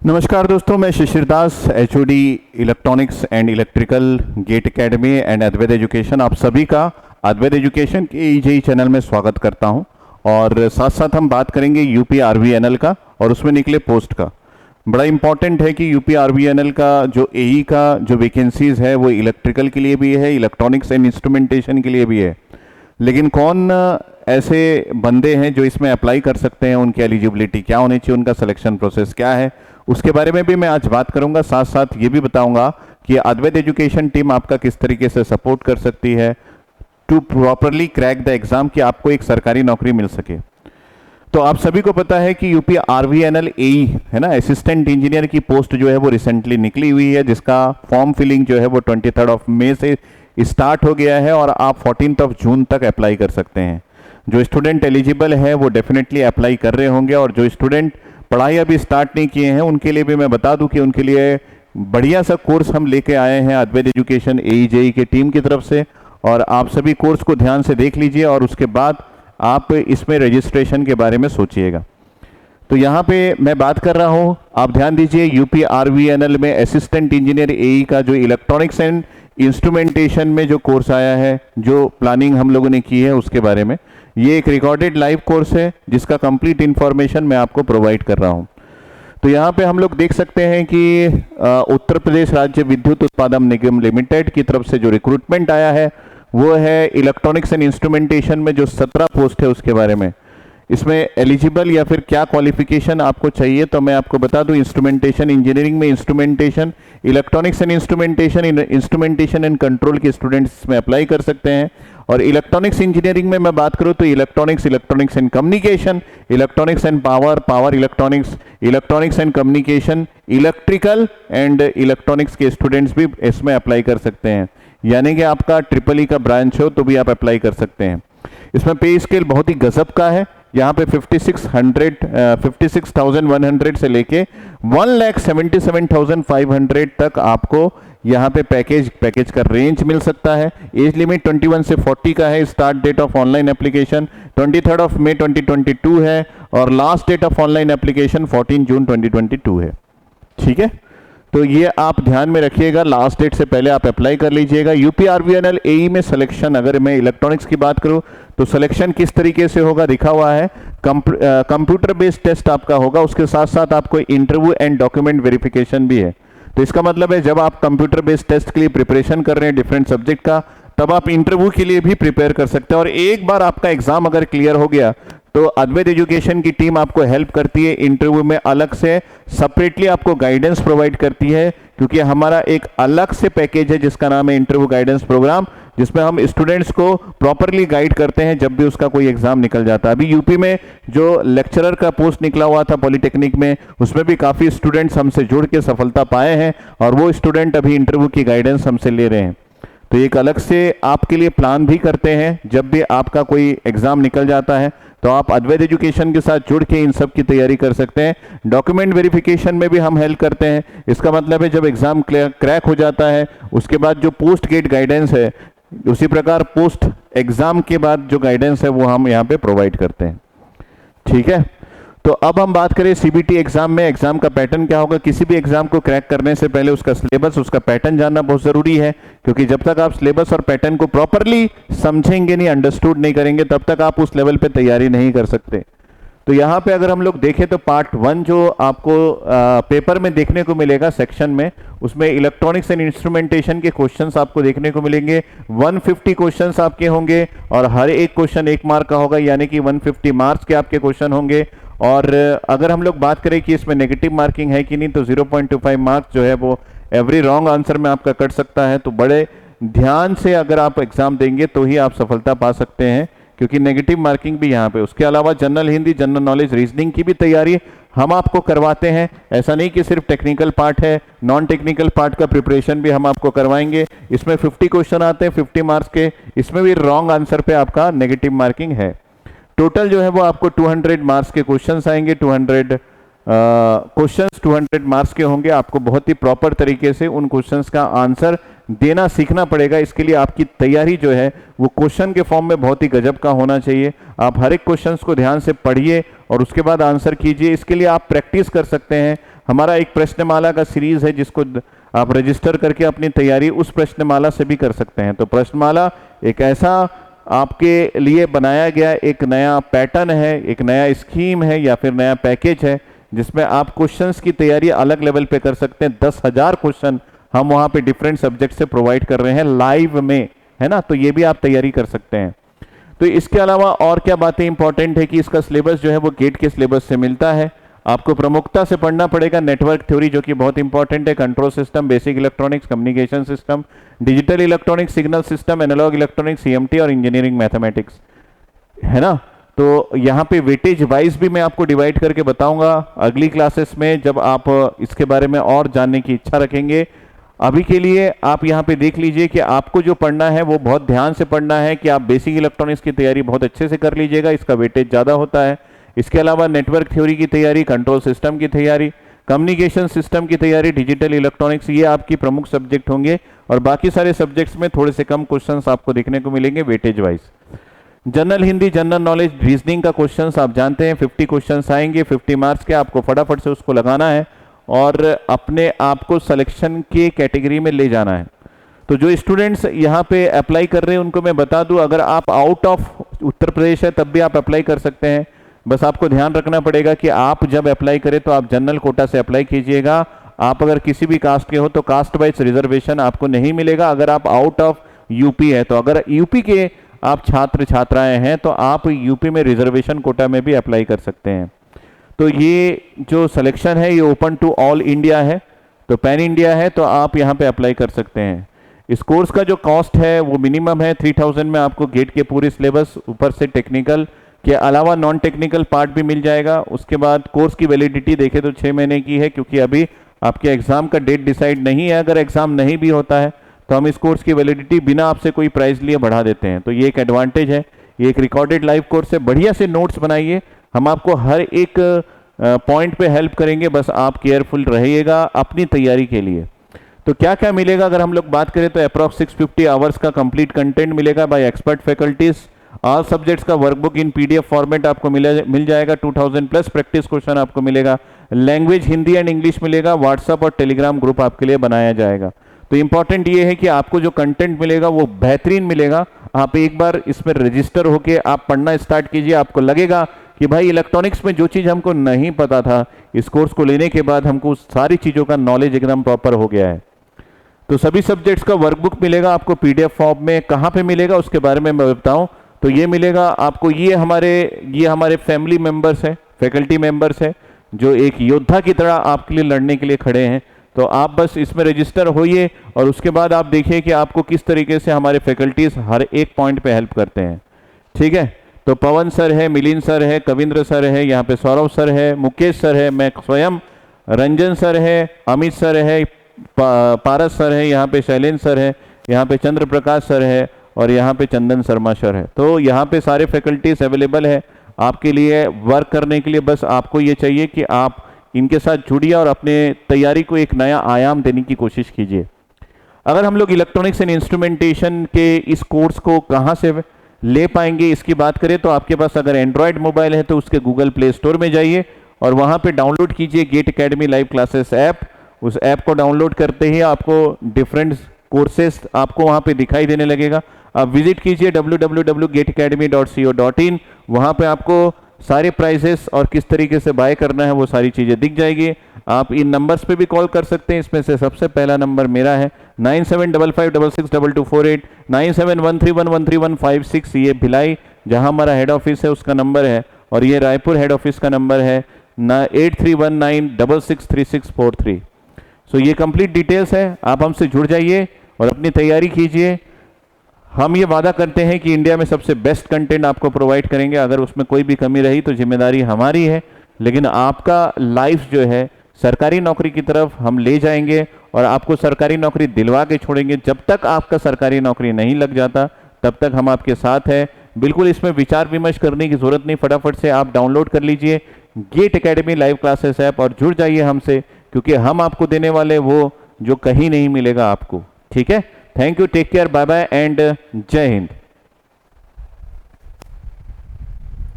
नमस्कार दोस्तों, मैं Shishir Das, HOD electronics and electrical, GATE academy and Advait education. आप सभी का अद्वैत एजुकेशन के ईजेई चैनल में स्वागत करता हूं। और साथ साथ हम बात करेंगे यूपी आरवीएनएल का और उसमें निकले पोस्ट का। बड़ा इंपॉर्टेंट है कि यूपी आरवीएनएल का जो एई का जो वैकेंसीज है वो इलेक्ट्रिकल के लिए भी है, इलेक्ट्रॉनिक्स एंड इंस्ट्रूमेंटेशन के लिए भी है। लेकिन कौन ऐसे बंदे हैं जो इसमें अप्लाई कर सकते हैं, उनकी एलिजिबिलिटी क्या होनी चाहिए, उनका सिलेक्शन प्रोसेस क्या है, उसके बारे में भी मैं आज बात करूंगा। साथ साथ ये भी बताऊंगा कि अद्वैत एजुकेशन टीम आपका किस तरीके से सपोर्ट कर सकती है to properly crack the exam, कि आपको एक सरकारी नौकरी मिल सके। तो आप सभी को पता है कि यूपी आरवीएनएल एई है ना, असिस्टेंट इंजीनियर की पोस्ट जो है वो रिसेंटली निकली हुई है, जिसका फॉर्म फिलिंग जो है वो 23 मई से स्टार्ट हो गया है और आप 14 जून तक अप्लाई कर सकते हैं। जो स्टूडेंट एलिजिबल है वो डेफिनेटली अप्लाई कर रहे होंगे, और जो स्टूडेंट पढ़ाई अभी स्टार्ट नहीं किए हैं उनके लिए भी मैं बता दूं कि उनके लिए बढ़िया सा कोर्स हम लेके आए हैं अद्वैत एजुकेशन एई जेई की टीम की तरफ से। और आप सभी कोर्स को ध्यान से देख लीजिए और उसके बाद आप इसमें रजिस्ट्रेशन के बारे में सोचिएगा। तो यहाँ पे मैं बात कर रहा हूँ, आप ध्यान दीजिए, यूपी आरवीएनएल में असिस्टेंट इंजीनियर एई का जो इलेक्ट्रॉनिक्स एंड इंस्ट्रूमेंटेशन में जो कोर्स आया है, जो प्लानिंग हम लोगों ने की है उसके बारे में। ये एक रिकॉर्डेड लाइव कोर्स है जिसका कंप्लीट इंफॉर्मेशन मैं आपको प्रोवाइड कर रहा हूं। तो यहाँ पे हम लोग देख सकते हैं कि उत्तर प्रदेश राज्य विद्युत उत्पादन निगम लिमिटेड की तरफ से जो रिक्रूटमेंट आया है वो है इलेक्ट्रॉनिक्स एंड इंस्ट्रूमेंटेशन में जो 17 पोस्ट है उसके बारे में। इसमें एलिजिबल या फिर क्या क्वालिफिकेशन आपको चाहिए तो मैं आपको बता दूं। इंस्ट्रूमेंटेशन इंजीनियरिंग में instrumentation, electronics and instrumentation and control के स्टूडेंट्स इसमें अप्लाई कर सकते हैं। और इलेक्ट्रॉनिक्स इंजीनियरिंग में मैं बात करूं तो electronics and communication, electronics and power electronics and communication, electrical and electronics के स्टूडेंट्स भी इसमें अप्लाई कर सकते हैं। यानी कि आपका ट्रिपल ई का ब्रांच हो तो भी आप अप्लाई कर सकते हैं। इसमें पे स्केल बहुत ही गजब का है। यहाँ पे 56,100 से लेके 1,77,500 तक आपको यहाँ पे पैकेज का रेंज मिल सकता है। एज लिमिट 21 से 40 का है। Start date of online application 23 मई 2022 है और last date of online application 14 जून 2022 है। ठीक है, तो ये आप ध्यान में रखिएगा, लास्ट डेट से पहले आप अप्लाई कर लीजिएगा। यूपी आरवीएनएल एई में सिलेक्शन, अगर मैं इलेक्ट्रॉनिक्स की बात करूं तो सिलेक्शन किस तरीके से होगा दिखा हुआ है। कंप्यूटर बेस्ड टेस्ट आपका होगा, उसके साथ साथ आपको इंटरव्यू एंड डॉक्यूमेंट वेरिफिकेशन भी है। तो इसका मतलब है जब आप कंप्यूटर बेस्ड टेस्ट के लिए प्रिपरेशन कर रहे हैं डिफरेंट सब्जेक्ट का, तब आप इंटरव्यू के लिए भी प्रिपेयर कर सकते हैं। और एक बार आपका एग्जाम अगर क्लियर हो गया तो अद्वैत एजुकेशन की टीम आपको हेल्प करती है इंटरव्यू में, अलग से सेपरेटली आपको गाइडेंस प्रोवाइड करती है, क्योंकि हमारा एक अलग से पैकेज है जिसका नाम है इंटरव्यू गाइडेंस प्रोग्राम, जिसमें हम स्टूडेंट्स को प्रॉपरली गाइड करते हैं जब भी उसका कोई एग्जाम निकल जाता है। अभी यूपी में जो लेक्चरर का पोस्ट निकला हुआ था पॉलिटेक्निक में, उसमें भी काफ़ी स्टूडेंट्स हमसे जुड़ के सफलता पाए हैं और वो स्टूडेंट अभी इंटरव्यू की गाइडेंस हमसे ले रहे हैं। तो एक अलग से आपके लिए प्लान भी करते हैं, जब भी आपका कोई एग्जाम निकल जाता है तो आप अद्वैत एजुकेशन के साथ जुड़ के इन सब की तैयारी कर सकते हैं। डॉक्यूमेंट वेरिफिकेशन में भी हम हेल्प करते हैं। इसका मतलब है जब एग्जाम क्रैक हो जाता है उसके बाद जो पोस्ट गेट गाइडेंस है, उसी प्रकार पोस्ट एग्जाम के बाद जो गाइडेंस है वो हम यहाँ पे प्रोवाइड करते हैं। ठीक है, तो अब हम बात करें सीबीटी एग्जाम में एग्जाम का पैटर्न क्या होगा। किसी भी एग्जाम को क्रैक करने से पहले उसका सिलेबस, उसका पैटर्न जानना बहुत जरूरी है, क्योंकि जब तक आप सिलेबस और पैटर्न को प्रॉपरली समझेंगे नहीं, अंडरस्टूड नहीं करेंगे, तब तक आप उस लेवल पे तैयारी नहीं कर सकते। तो यहाँ पे अगर हम लोग देखें तो पार्ट 1 जो आपको पेपर में देखने को मिलेगा सेक्शन में, उसमें इलेक्ट्रॉनिक्स एंड इंस्ट्रूमेंटेशन के क्वेश्चंस आपको देखने को मिलेंगे। 150 क्वेश्चंस आपके होंगे और हर एक क्वेश्चन 1 मार्क का होगा, यानी कि 150 मार्क्स के आपके क्वेश्चन होंगे। और अगर हम लोग बात करें कि इसमें नेगेटिव मार्किंग है कि नहीं, तो 0.25 मार्क्स जो है वो एवरी रॉन्ग आंसर में आपका कट सकता है। तो बड़े ध्यान से अगर आप एग्जाम देंगे तो ही आप सफलता पा सकते हैं, क्योंकि नेगेटिव मार्किंग भी यहाँ पे। उसके अलावा general Hindi, general knowledge, reasoning की भी तैयारी हम आपको करवाते हैं। ऐसा नहीं कि सिर्फ टेक्निकल पार्ट है, नॉन टेक्निकल पार्ट का प्रिपरेशन भी हम आपको करवाएंगे। इसमें 50 क्वेश्चन आते हैं 50 मार्क्स के, इसमें भी रॉन्ग आंसर पे आपका नेगेटिव मार्किंग है। टोटल जो है वो आपको 200 मार्क्स के क्वेश्चंस आएंगे। 200 क्वेश्चंस 200 मार्क्स के होंगे। आपको बहुत ही प्रॉपर तरीके से उन क्वेश्चंस का आंसर देना सीखना पड़ेगा। इसके लिए आपकी तैयारी जो है वो क्वेश्चन के फॉर्म में बहुत ही गजब का होना चाहिए। आप हर एक क्वेश्चंस को ध्यान से पढ़िए और उसके बाद आंसर कीजिए। इसके लिए आप प्रैक्टिस कर सकते हैं। हमारा एक प्रश्नमाला का सीरीज है जिसको आप रजिस्टर करके अपनी तैयारी उस प्रश्नमाला से भी कर सकते हैं। तो प्रश्नमाला एक ऐसा आपके लिए बनाया गया एक नया पैटर्न है, एक नया स्कीम है या फिर नया पैकेज है जिसमें आप क्वेश्चंस की तैयारी अलग लेवल पे कर सकते हैं। 10,000 क्वेश्चन हम वहां पे डिफरेंट सब्जेक्ट से प्रोवाइड कर रहे हैं लाइव में, है ना। तो ये भी आप तैयारी कर सकते हैं। तो इसके अलावा और क्या बातें इंपॉर्टेंट है कि इसका सिलेबस जो है वो गेट के सिलेबस से मिलता है। आपको प्रमुखता से पढ़ना पड़ेगा नेटवर्क थ्योरी जो कि बहुत इंपॉर्टेंट है, control system, basic electronics, communication system, digital electronics, signal system, analog electronics, CMT और इंजीनियरिंग मैथमेटिक्स, है ना। तो यहाँ पे वेटेज वाइज भी मैं आपको डिवाइड करके बताऊंगा अगली क्लासेस में जब आप इसके बारे में और जानने की इच्छा रखेंगे। अभी के लिए आप यहाँ पे देख लीजिए कि आपको जो पढ़ना है वो बहुत ध्यान से पढ़ना है कि आप बेसिक इलेक्ट्रॉनिक्स की तैयारी बहुत अच्छे से कर लीजिएगा, इसका वेटेज ज़्यादा होता है। इसके अलावा नेटवर्क थ्योरी की तैयारी, कंट्रोल सिस्टम की तैयारी, कम्युनिकेशन सिस्टम की तैयारी, डिजिटल इलेक्ट्रॉनिक्स, ये आपकी प्रमुख सब्जेक्ट होंगे और बाकी सारे सब्जेक्ट्स में थोड़े से कम क्वेश्चंस आपको देखने को मिलेंगे weightage wise. General Hindi, general knowledge, reasoning का क्वेश्चंस आप जानते हैं 50 क्वेश्चंस आएंगे, 50 मार्क्स के, आपको फटाफट से उसको लगाना है और अपने आप को सिलेक्शन के कैटेगरी में ले जाना है। तो जो स्टूडेंट्स यहाँ पे अप्लाई कर रहे हैं उनको मैं बता दूं, अगर आप आउट ऑफ उत्तर प्रदेश है तब भी आप अप्लाई कर सकते हैं। बस आपको ध्यान रखना पड़ेगा कि आप जब अप्लाई करें तो आप जनरल कोटा से अप्लाई कीजिएगा। आप अगर किसी भी कास्ट के हो तो कास्ट वाइज रिजर्वेशन आपको नहीं मिलेगा। अगर आप आउट ऑफ यूपी है, तो अगर यूपी के आप छात्र छात्राएं हैं तो आप यूपी में रिजर्वेशन कोटा में भी अप्लाई कर सकते हैं। तो ये जो सिलेक्शन है ये ओपन टू ऑल इंडिया है, तो पैन इंडिया है, तो आप यहाँ पे अप्लाई कर सकते हैं। इस कोर्स का जो कॉस्ट है वो मिनिमम है 3000 में आपको गेट के पूरे सिलेबस, ऊपर से टेक्निकल के अलावा नॉन टेक्निकल पार्ट भी मिल जाएगा। उसके बाद कोर्स की वैलिडिटी देखें तो 6 महीने की है, क्योंकि अभी आपके एग्जाम का डेट डिसाइड नहीं है। अगर एग्जाम नहीं भी होता है तो हम इस कोर्स की वैलिडिटी बिना आपसे कोई प्राइस लिए बढ़ा देते हैं, तो ये एक एडवांटेज है। ये एक रिकॉर्डेड लाइव कोर्स है, बढ़िया से नोट्स बनाइए, हम आपको हर एक पॉइंट पे हेल्प करेंगे, बस आप केयरफुल रहिएगा अपनी तैयारी के लिए। तो क्या क्या मिलेगा अगर हम लोग बात करें तो अप्रॉक्स 650 आवर्स का कंप्लीट कंटेंट मिलेगा bye expert faculties. All subjects का वर्कबुक इन पीडीएफ फॉर्मेट आपको मिल जाएगा। 2000 प्लस प्रैक्टिस क्वेश्चन आपको मिलेगा। लैंग्वेज हिंदी एंड इंग्लिश मिलेगा। व्हाट्सएप और टेलीग्राम ग्रुप आपके लिए बनाया जाएगा। तो इंपॉर्टेंट ये है कि आपको जो कंटेंट मिलेगा वो बेहतरीन मिलेगा। आप एक बार इसमें रजिस्टर होके आप पढ़ना स्टार्ट कीजिए, आपको लगेगा कि भाई इलेक्ट्रॉनिक्स में जो चीज़ हमको नहीं पता था इस कोर्स को लेने के बाद हमको सारी चीज़ों का नॉलेज एकदम प्रॉपर हो गया है। तो सभी सब्जेक्ट्स का वर्कबुक मिलेगा आपको पीडीएफ फॉर्म में। कहाँ पे मिलेगा उसके बारे में मैं बताऊं तो ये मिलेगा आपको, ये हमारे फैमिली मेंबर्स हैं, फैकल्टी मेंबर्स हैं जो एक योद्धा की तरह आपके लिए लड़ने के लिए खड़े हैं। तो आप बस इसमें रजिस्टर होइए और उसके बाद आप देखिए कि आपको किस तरीके से हमारे फैकल्टीज हर एक पॉइंट पे हेल्प करते हैं। ठीक है, तो पवन सर है, मिलिंद सर है, कविंद्र सर है, यहाँ पे सौरभ सर है, मुकेश सर है, मैं स्वयं, रंजन सर है, अमित सर है, पारस सर है, यहाँ पे शैलेंद्र सर है, यहाँ पे चंद्र प्रकाश सर है और यहाँ पे चंदन शर्मा सर है। तो यहाँ पे सारे फैकल्टीज अवेलेबल है आपके लिए वर्क करने के लिए। बस आपको ये चाहिए कि आप इनके साथ जुड़िए और अपने तैयारी को एक नया आयाम देने की कोशिश कीजिए। अगर हम लोग इलेक्ट्रॉनिक्स एंड इंस्ट्रूमेंटेशन के इस कोर्स को कहाँ से ले पाएंगे इसकी बात करें तो आपके पास अगर एंड्रॉयड मोबाइल है तो उसके गूगल प्ले स्टोर में जाइए और वहाँ पे डाउनलोड कीजिए GATE academy live classes app. उस ऐप को डाउनलोड करते ही आपको डिफरेंट कोर्सेस आपको वहाँ पे दिखाई देने लगेगा। आप विजिट कीजिए www.getacademy.co.in। वहाँ पे आपको सारे प्राइसेस और किस तरीके से बाय करना है वो सारी चीज़ें दिख जाएगी। आप इन नंबर्स पे भी कॉल कर सकते हैं। इसमें से सबसे पहला नंबर मेरा है 9755662248, 9713113156। ये भिलाई जहां हमारा हेड ऑफिस है उसका नंबर है और ये रायपुर हेड ऑफिस का नंबर है 8319663643। सो ये कंप्लीट डिटेल्स है। आप हमसे जुड़ जाइए और अपनी तैयारी कीजिए। हम ये वादा करते हैं कि इंडिया में सबसे बेस्ट कंटेंट आपको प्रोवाइड करेंगे। अगर उसमें कोई भी कमी रही तो जिम्मेदारी हमारी है, लेकिन आपका लाइफ जो है सरकारी नौकरी की तरफ हम ले जाएंगे और आपको सरकारी नौकरी दिलवा के छोड़ेंगे। जब तक आपका सरकारी नौकरी नहीं लग जाता तब तक हम आपके साथ हैं। बिल्कुल इसमें विचार विमर्श करने की जरूरत नहीं, फटाफट से आप डाउनलोड कर लीजिए GATE academy live classes app और जुड़ जाइए हमसे, क्योंकि हम आपको देने वाले वो जो कहीं नहीं मिलेगा आपको। ठीक है, thank you, take care, bye bye and जय हिंद।